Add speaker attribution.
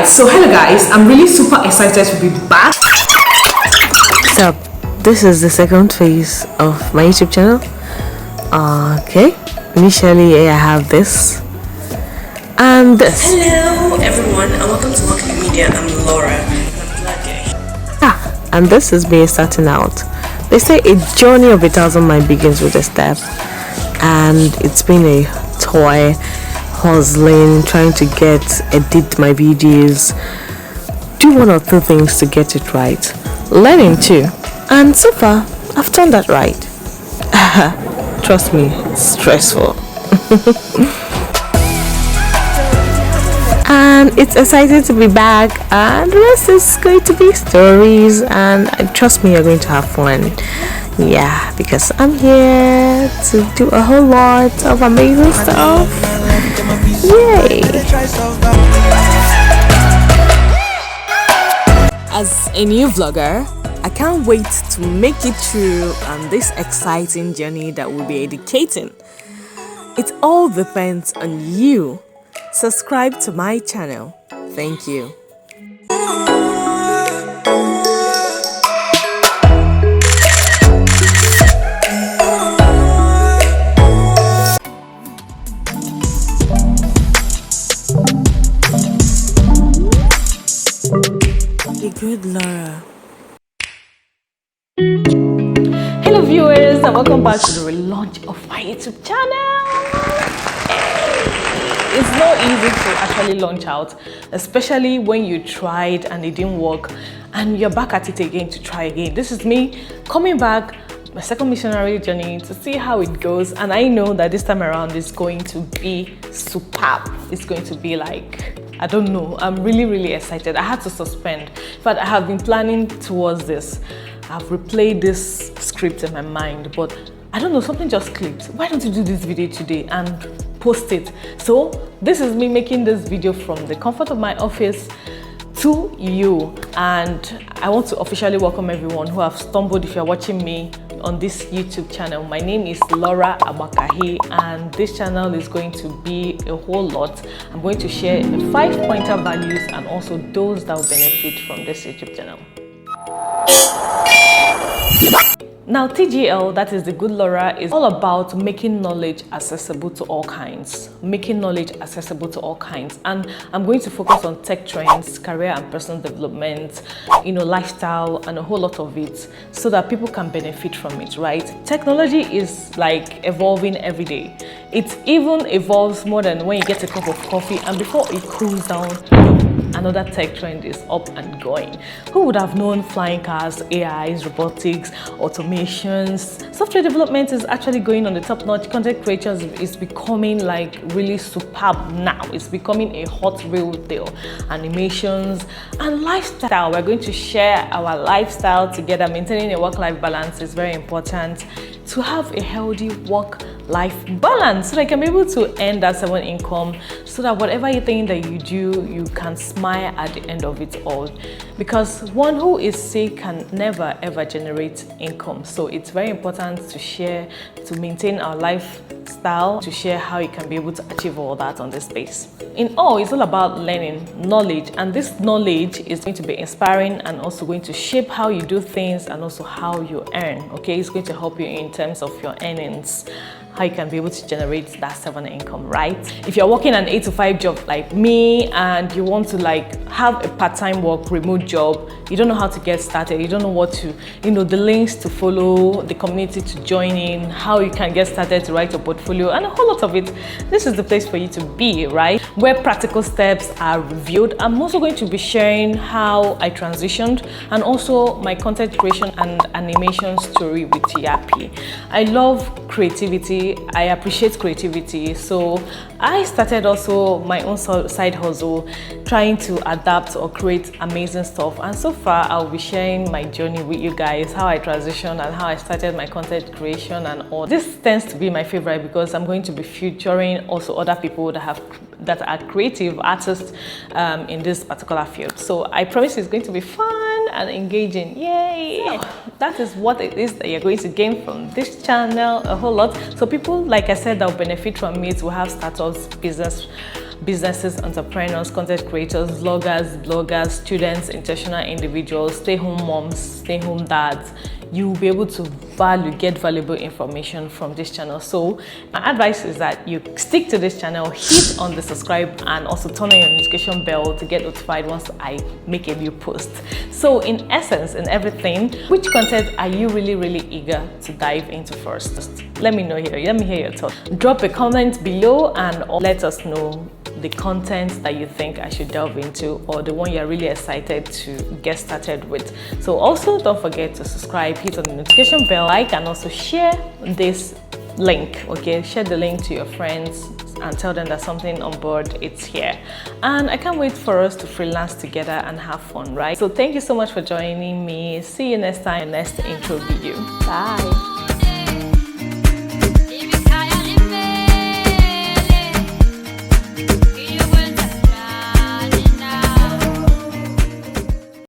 Speaker 1: So hello guys, I'm really super excited to be back.
Speaker 2: So this is the second phase of my YouTube channel. Okay, initially I have this and this.
Speaker 3: Hello everyone and welcome to Marketing Media. I'm Laura and I'm glad you're here.
Speaker 2: And this is me starting out. They say a journey of 1,000 miles begins with a step, and it's been a toy hustling, trying to edit my videos, do one or two things to get it right, learning too, and so far I've done that right. Trust me, it's stressful. And it's exciting to be back, and the rest is going to be stories, and trust me, you're going to have fun. Yeah, because I'm here to do a whole lot of amazing stuff. Yay! As a new vlogger, I can't wait to make it through on this exciting journey that will be educating. It all depends on you. Subscribe to my channel. Thank you. The Good Laura. Hello viewers, and welcome back to the relaunch of my YouTube channel. It's not easy to actually launch out, especially when you tried and it didn't work and you're back at it again to try again. This is me coming back, my second missionary journey, to see how it goes, and I know that this time around is going to be superb. It's going to be like, I don't know, I'm really excited. I had to suspend, but I have been planning towards this. I've replayed this script in my mind, but I don't know, something just clicked. Why don't you do this video today and post it? So this is me making this video from the comfort of my office to you, and I want to officially welcome everyone who have stumbled if you're watching me on this YouTube channel. My name is Laura Abakahi, and this channel is going to be a whole lot. I'm going to share 5-pointer values and also those that will benefit from this YouTube channel. Now, TGL, that is the Good Laura, is all about making knowledge accessible to all kinds. Making knowledge accessible to all kinds. And I'm going to focus on tech trends, career and personal development, lifestyle, and a whole lot of it, so that people can benefit from it, right? Technology is like evolving every day. It even evolves more than when you get a cup of coffee, and before it cools down, another tech trend is up and going. Who would have known flying cars, AIs, robotics, automations? Software development is actually going on the top notch. Content creators is becoming like really superb now. It's becoming a hot real deal. Animations and lifestyle. We're going to share our lifestyle together. Maintaining a work-life balance is very important. To have a healthy work-life balance, so that you can be able to earn that 7 income, so that whatever you think that you do, you can smile at the end of it all. Because one who is sick can never ever generate income. So it's very important to share, to maintain our lifestyle, to share how you can be able to achieve all that on this space. In all, it's all about learning, knowledge, and this knowledge is going to be inspiring and also going to shape how you do things and also how you earn. Okay, it's going to help you in terms of your earnings, how you can be able to generate that 7 income, right? If you're working an 8 to 5 job like me and you want to have a part-time work, remote job, you don't know how to get started, you don't know what to, the links to follow, the community to join in, how you can get started to write a portfolio, and a whole lot of it, this is the place for you to be, right? Where practical steps are reviewed. I'm also going to be sharing how I transitioned and also my content creation and animation story with Yapi. I love creativity. I appreciate creativity, so I started also my own side hustle, trying to adapt or create amazing stuff, and so far I'll be sharing my journey with you guys, how I transitioned and how I started my content creation and all. This tends to be my favorite because I'm going to be featuring also other people that are creative artists in this particular field. So I promise it's going to be fun and engaging. Yay! So that is what it is that you're going to gain from this channel, a whole lot. So people, like I said, that will benefit from it will have startups, business businesses, entrepreneurs, content creators, vloggers, bloggers, students, intentional individuals, stay-home moms, stay-home dads. You'll be able to get valuable information from this channel. So my advice is that you stick to this channel, hit on the subscribe, and also turn on your notification bell to get notified once I make a new post. So in essence, in everything, which content are you really eager to dive into first? Let me know here. Let me hear your thoughts. Drop a comment below and let us know the content that you think I should delve into, or the one you're really excited to get started with. So also don't forget to subscribe, hit on the notification bell, like, and also share this link. Okay, share the link to your friends and tell them that something on board it's here. And I can't wait for us to freelance together and have fun, right? So thank you so much for joining me. See you next time in the next intro video. Bye.